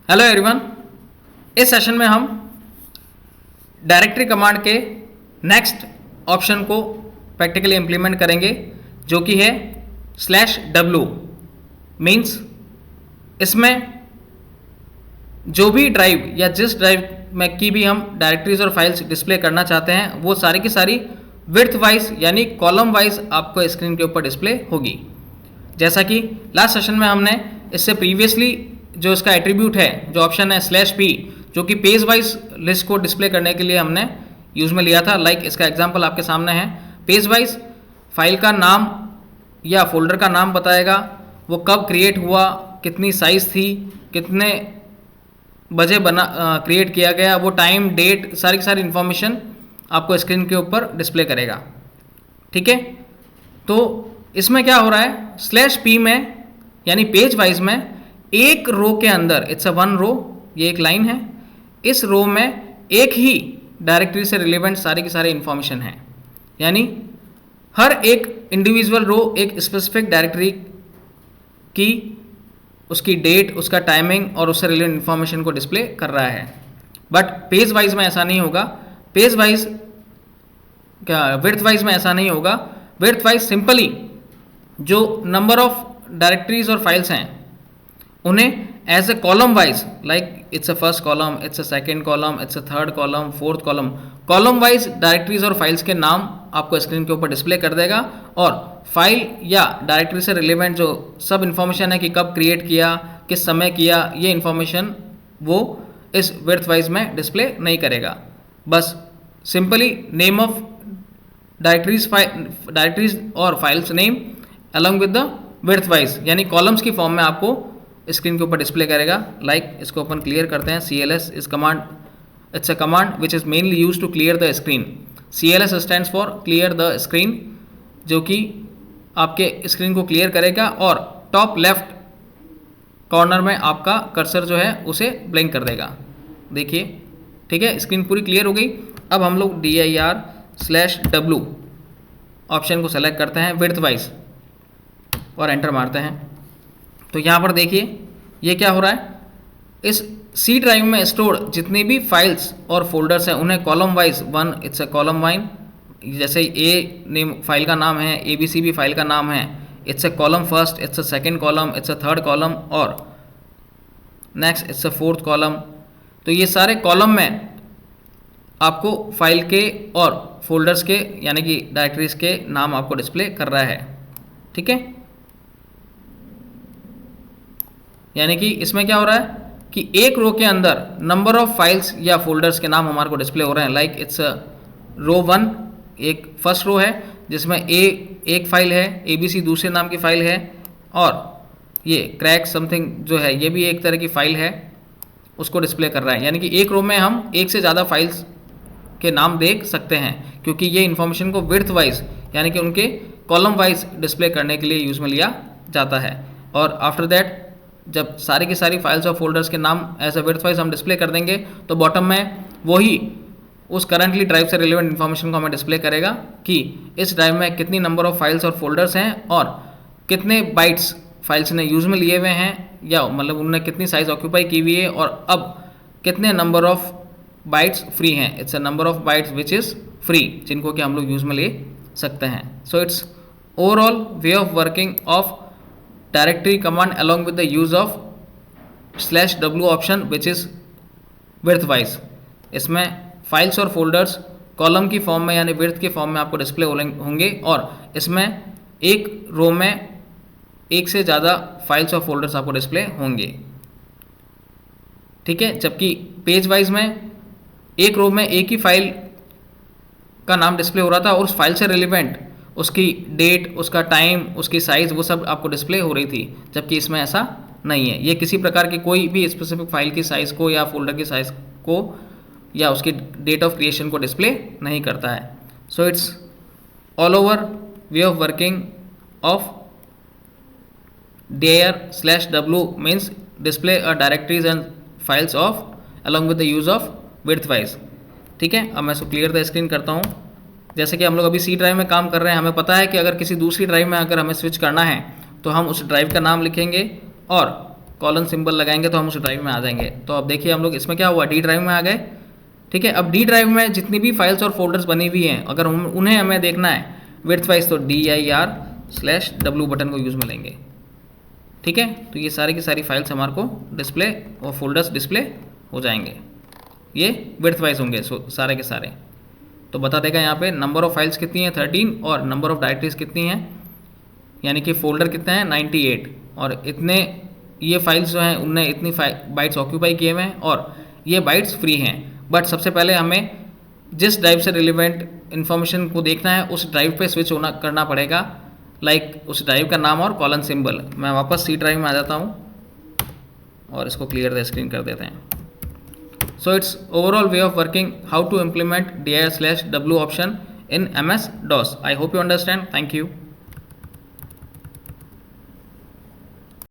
Hello everyone. इस session में हम डायरेक्टरी कमांड के नेक्स्ट ऑप्शन को प्रैक्टिकली इम्प्लीमेंट करेंगे, जो कि है /w। मीन्स इसमें जो भी ड्राइव या जिस ड्राइव में की भी हम डायरेक्टरीज और फाइल्स डिस्प्ले करना चाहते हैं वो सारी की सारी विड्थ वाइज यानी कॉलम वाइज आपको स्क्रीन के ऊपर डिस्प्ले होगी। जैसा कि लास्ट सेशन में हमने इससे प्रीवियसली जो इसका एट्रीब्यूट है, जो ऑप्शन है /p, जो कि पेज वाइज लिस्ट को डिस्प्ले करने के लिए हमने यूज़ में लिया था। लाइक इसका एग्जांपल आपके सामने है। पेज वाइज फाइल का नाम या फोल्डर का नाम बताएगा, वो कब क्रिएट हुआ, कितनी साइज़ थी, कितने बजे क्रिएट किया गया, वो टाइम डेट सारी की सारी इन्फॉर्मेशन आपको स्क्रीन के ऊपर डिस्प्ले करेगा। ठीक है, तो इसमें क्या हो रहा है, /p में यानी पेज वाइज में एक रो के अंदर, इट्स अ वन रो, ये एक लाइन है, इस रो में एक ही डायरेक्टरी से रिलेवेंट सारी की सारी इन्फॉर्मेशन है। यानी हर एक इंडिविजुअल रो एक स्पेसिफिक डायरेक्टरी की उसकी डेट, उसका टाइमिंग और उससे रिलेटेड इन्फॉर्मेशन को डिस्प्ले कर रहा है। बट पेज वाइज में ऐसा नहीं होगा। पेज वाइज क्या विड्थ वाइज में ऐसा नहीं होगा। विड्थ वाइज सिंपली जो नंबर ऑफ डायरेक्टरीज और फाइल्स हैं उन्हें as a column wise, like it's a first column, it's a second column, it's a third column, fourth column, column wise directories और files के नाम आपको स्क्रीन के ऊपर डिस्प्ले कर देगा। और फाइल या डायरेक्टरी से रिलेवेंट जो सब इन्फॉर्मेशन है कि कब क्रिएट किया, किस समय किया, ये इन्फॉर्मेशन वो इस विड्थ वाइज में डिस्प्ले नहीं करेगा। बस सिंपली नेम ऑफ डायरेक्टरीज और files name along with the width wise यानी कॉलम्स की फॉर्म में आपको स्क्रीन के ऊपर डिस्प्ले करेगा। लाइक इसको अपन क्लियर करते हैं। CLS इस command, it's a command which is mainly use to clear the screen. CLS stands for clear the screen, जो कि आपके स्क्रीन को क्लियर करेगा और टॉप लेफ्ट कॉर्नर में आपका कर्सर जो है उसे ब्लिंक कर देगा। देखिए, ठीक है, स्क्रीन पूरी क्लियर हो गई। अब हम लोग dir/w ऑप्शन को सेलेक्ट करते हैं विड्थ वाइज और एंटर मारते हैं। तो यहाँ पर देखिए ये क्या हो रहा है, इस C ड्राइव में स्टोर जितनी भी फाइल्स और फोल्डर्स हैं उन्हें column wise, one it's a column wise, जैसे A नेम फाइल का नाम है, ABC भी फाइल का नाम है, it's a column first, it's a second column, it's a third column और next it's a fourth column. तो ये सारे कॉलम में आपको फाइल के और फोल्डर्स के यानी कि डायरेक्टरीज के नाम आपको डिस्प्ले कर रहा है। ठीक है, यानी कि इसमें क्या हो रहा है कि एक रो के अंदर नंबर ऑफ फाइल्स या फोल्डर्स के नाम हमारे को डिस्प्ले हो रहे हैं। लाइक इट्स रो 1, एक फर्स्ट रो है जिसमें A एक फाइल है, ABC दूसरे नाम की फाइल है और ये क्रैक समथिंग जो है ये भी एक तरह की फाइल है, उसको डिस्प्ले कर रहा है। यानी कि एक रो में हम एक से ज़्यादा फाइल्स के नाम देख सकते हैं, क्योंकि ये इन्फॉर्मेशन को विड्थ वाइज यानी कि उनके कॉलम वाइज डिस्प्ले करने के लिए यूज़ में लिया जाता है। और आफ्टर दैट जब सारी की सारी फाइल्स और फोल्डर्स के नाम एज अ विड्थ वाइज हम डिस्प्ले कर देंगे तो बॉटम में वही उस करंटली ड्राइव से रिलेवेंट इन्फॉर्मेशन को हमें डिस्प्ले करेगा कि इस ड्राइव में कितनी नंबर ऑफ फाइल्स और फोल्डर्स हैं और कितने बाइट्स फाइल्स ने यूज़ में लिए हुए हैं, या मतलब उन्होंने कितनी साइज ऑक्यूपाई की हुई है और अब कितने नंबर ऑफ बाइट्स फ्री हैं। It's a number of bytes which is free, जिनको कि हम लोग यूज़ में ले सकते हैं। So it's overall way of working of directory command along with the use of /w option which is width wise. इसमें फाइल्स और फोल्डर्स कॉलम की फॉर्म में यानी विड्थ की फॉर्म में आपको डिस्प्ले होंगे और इसमें एक रो में एक से ज़्यादा फाइल्स और फोल्डर्स आपको डिस्प्ले होंगे। ठीक है, जबकि पेज वाइज में एक रो में एक ही फाइल का नाम डिस्प्ले हो रहा था और उस फाइल से रिलेवेंट उसकी डेट, उसका टाइम, उसकी साइज़ वो सब आपको डिस्प्ले हो रही थी, जबकि इसमें ऐसा नहीं है। ये किसी प्रकार की कोई भी स्पेसिफिक फाइल की साइज़ को या फोल्डर की साइज़ को या उसकी डेट ऑफ क्रिएशन को डिस्प्ले नहीं करता है। So it's all over way of working of dir/w means display a directories and files of along with the use of width wise. ठीक है, अब मैं इसको क्लियर द स्क्रीन करता हूँ। जैसे कि हम लोग अभी C ड्राइव में काम कर रहे हैं, हमें पता है कि अगर किसी दूसरी ड्राइव में अगर हमें स्विच करना है तो हम उस ड्राइव का नाम लिखेंगे और कॉलन सिंबल लगाएंगे तो हम उस ड्राइव में आ जाएंगे। तो अब देखिए हम लोग इसमें क्या हुआ, डी ड्राइव में आ गए। ठीक है, अब डी ड्राइव में जितनी भी फाइल्स और फोल्डर्स बनी हुई हैं, अगर उन्हें हमें देखना है विड्थ वाइज, तो dir/w बटन को यूज़ में लेंगे। ठीक है, तो ये सारी की सारी फाइल्स हमारे को डिस्प्ले और फोल्डर्स डिस्प्ले हो जाएंगे, ये विड्थ वाइज होंगे सारे के सारे। तो बता देगा यहाँ पे नंबर ऑफ़ फाइल्स कितनी है 13 और नंबर ऑफ़ डायरेक्टरीज कितनी हैं, यानी कि फोल्डर कितने हैं 98, और इतने ये फाइल्स जो हैं उनने इतनी बाइट्स ऑक्यूपाई किए हुए हैं और ये बाइट्स फ्री हैं। बट सबसे पहले हमें जिस ड्राइव से रिलेवेंट इन्फॉर्मेशन को देखना है उस ड्राइव पे स्विच करना पड़ेगा, लाइक उस ड्राइव का नाम और कॉलन सिंबल। मैं वापस सी ड्राइव में आ जाता हूँ और इसको क्लियर द स्क्रीन कर देते हैं। So it's overall way of working how to implement dir/w option in MS DOS. I hope you understand. Thank you.